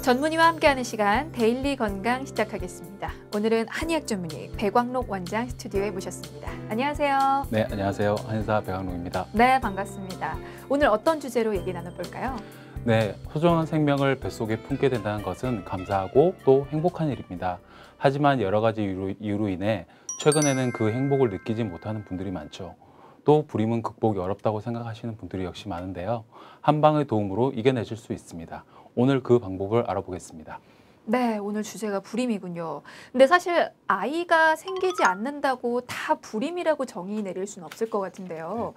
전문의와 함께하는 시간 데일리 건강 시작하겠습니다. 오늘은 한의학 전문의 백광록 원장 스튜디오에 모셨습니다. 안녕하세요. 네, 안녕하세요. 한의사 백광록입니다. 네, 반갑습니다. 오늘 어떤 주제로 얘기 나눠볼까요? 네, 소중한 생명을 뱃속에 품게 된다는 것은 감사하고 또 행복한 일입니다. 하지만 여러 가지 이유로 인해 최근에는 그 행복을 느끼지 못하는 분들이 많죠. 또 불임은 극복이 어렵다고 생각하시는 분들이 역시 많은데요. 한방의 도움으로 이겨내실 수 있습니다. 오늘 그 방법을 알아보겠습니다. 네, 오늘 주제가 불임이군요. 근데 사실 아이가 생기지 않는다고 다 불임이라고 정의 내릴 수는 없을 것 같은데요.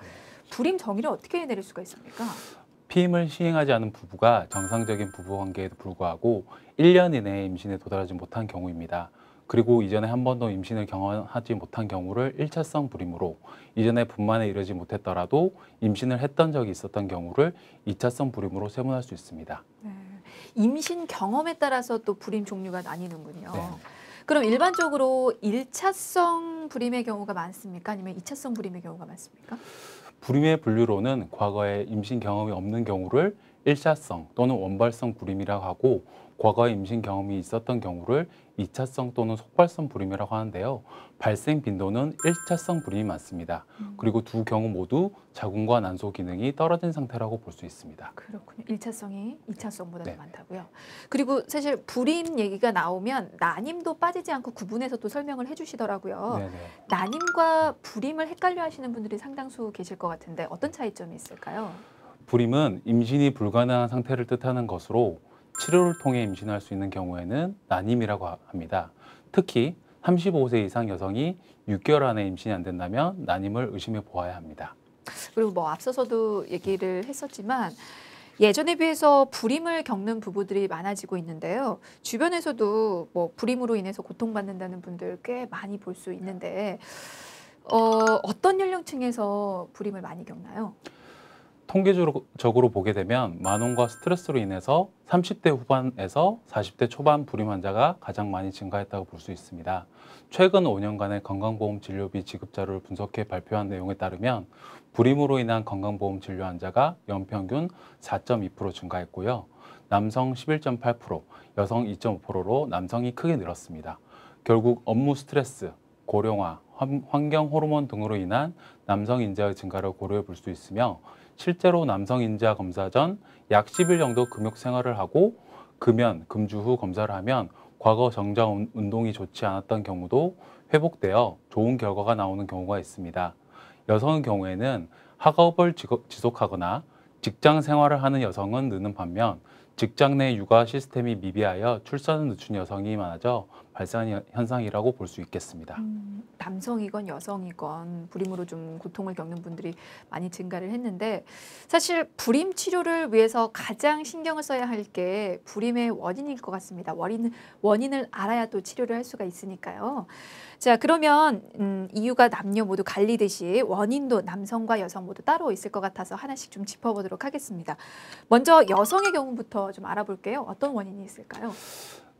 불임 정의를 어떻게 내릴 수가 있습니까? 피임을 시행하지 않은 부부가 정상적인 부부관계에도 불구하고 1년 이내에 임신에 도달하지 못한 경우입니다. 그리고 이전에 한 번도 임신을 경험하지 못한 경우를 1차성 불임으로, 이전에 분만에 이르지 못했더라도 임신을 했던 적이 있었던 경우를 2차성 불임으로 세분할 수 있습니다. 네, 임신 경험에 따라서 또 불임 종류가 나뉘는군요. 네. 그럼 일반적으로 1차성 불임의 경우가 많습니까? 아니면 2차성 불임의 경우가 많습니까? 불임의 분류로는 과거에 임신 경험이 없는 경우를 1차성 또는 원발성 불임이라고 하고, 과거에 임신 경험이 있었던 경우를 2차성 또는 속발성 불임이라고 하는데요. 발생 빈도는 1차성 불임이 많습니다. 그리고 두 경우 모두 자궁과 난소 기능이 떨어진 상태라고 볼 수 있습니다. 그렇군요. 1차성이 2차성보다 더 네. 많다고요. 그리고 사실 불임 얘기가 나오면 난임도 빠지지 않고 구분해서 또 설명을 해주시더라고요. 네네. 난임과 불임을 헷갈려 하시는 분들이 상당수 계실 것 같은데 어떤 차이점이 있을까요? 불임은 임신이 불가능한 상태를 뜻하는 것으로 치료를 통해 임신할 수 있는 경우에는 난임이라고 합니다. 특히 35세 이상 여성이 6개월 안에 임신이 안 된다면 난임을 의심해 보아야 합니다. 그리고 뭐 앞서서도 얘기를 했었지만 예전에 비해서 불임을 겪는 부부들이 많아지고 있는데요. 주변에서도 뭐 불임으로 인해서 고통받는다는 분들 꽤 많이 볼 수 있는데 어떤 연령층에서 불임을 많이 겪나요? 통계적으로 보게 되면 만원과 스트레스로 인해서 30대 후반에서 40대 초반 불임 환자가 가장 많이 증가했다고 볼 수 있습니다. 최근 5년간의 건강보험 진료비 지급 자료를 분석해 발표한 내용에 따르면 불임으로 인한 건강보험 진료 환자가 연평균 4.2% 증가했고요. 남성 11.8%, 여성 2.5%로 남성이 크게 늘었습니다. 결국 업무 스트레스, 고령화, 환경 호르몬 등으로 인한 남성 인자의 증가를 고려해 볼 수 있으며, 실제로 남성 인자 검사 전 약 10일 정도 금욕 생활을 하고 금연, 금주 후 검사를 하면 과거 정장 운동이 좋지 않았던 경우도 회복되어 좋은 결과가 나오는 경우가 있습니다. 여성의 경우에는 학업을 지속하거나 직장 생활을 하는 여성은 느는 반면, 직장 내 육아 시스템이 미비하여 출산을 늦춘 여성이 많아져 발생한 현상이라고 볼 수 있겠습니다. 남성이건 여성이건 불임으로 좀 고통을 겪는 분들이 많이 증가를 했는데, 사실 불임 치료를 위해서 가장 신경을 써야 할 게 불임의 원인일 것 같습니다. 원인을 알아야 또 치료를 할 수가 있으니까요. 자, 그러면 이유가 남녀 모두 갈리듯이 원인도 남성과 여성 모두 따로 있을 것 같아서 하나씩 좀 짚어보도록 하겠습니다. 먼저 여성의 경우부터 좀 알아볼게요. 어떤 원인이 있을까요?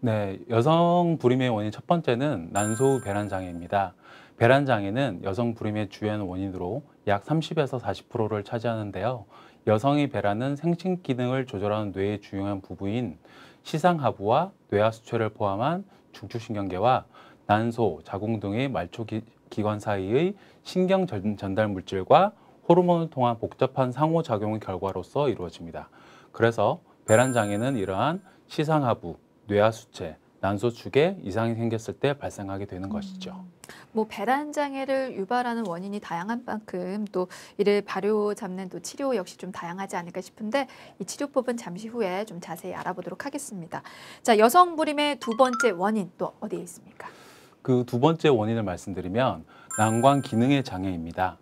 네, 여성 불임의 원인 첫 번째는 난소 배란 장애입니다. 배란 장애는 여성 불임의 주요 원인으로 약 30에서 40%를 차지하는데요. 여성의 배란은 생식 기능을 조절하는 뇌의 중요한 부부인 시상하부와 뇌하수체를 포함한 중추신경계와 난소, 자궁 등의 말초 기관 사이의 신경 전달 물질과 호르몬을 통한 복잡한 상호작용의 결과로서 이루어집니다. 그래서 배란 장애는 이러한 시상하부, 뇌하수체, 난소 축에 이상이 생겼을 때 발생하게 되는 것이죠. 뭐 배란 장애를 유발하는 원인이 다양한 만큼 또 이를 바로잡는 또 치료 역시 좀 다양하지 않을까 싶은데, 이 치료법은 잠시 후에 좀 자세히 알아보도록 하겠습니다. 자, 여성 불임의 두 번째 원인 또 어디에 있습니까? 그 두 번째 원인을 말씀드리면 난관 기능의 장애입니다.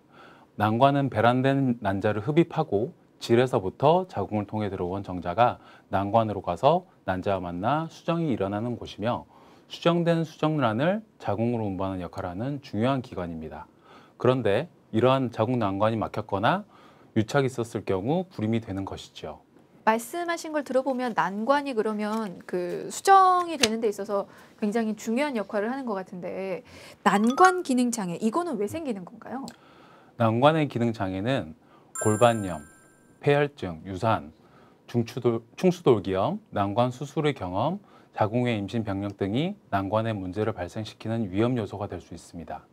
난관은 배란된 난자를 흡입하고 질에서부터 자궁을 통해 들어온 정자가 난관으로 가서 난자와 만나 수정이 일어나는 곳이며, 수정된 수정란을 자궁으로 운반하는 역할을 하는 중요한 기관입니다. 그런데 이러한 자궁 난관이 막혔거나 유착이 있었을 경우 불임이 되는 것이죠. 말씀하신 걸 들어보면 난관이 그러면 그 수정이 되는 데 있어서 굉장히 중요한 역할을 하는 것 같은데, 난관 기능 장애 이거는 왜 생기는 건가요? 난관의 기능 장애는 골반염, 폐혈증, 유산, 충수돌기염, 난관 수술의 경험, 자궁의 임신 병력 등이 난관의 문제를 발생시키는 위험 요소가 될 수 있습니다.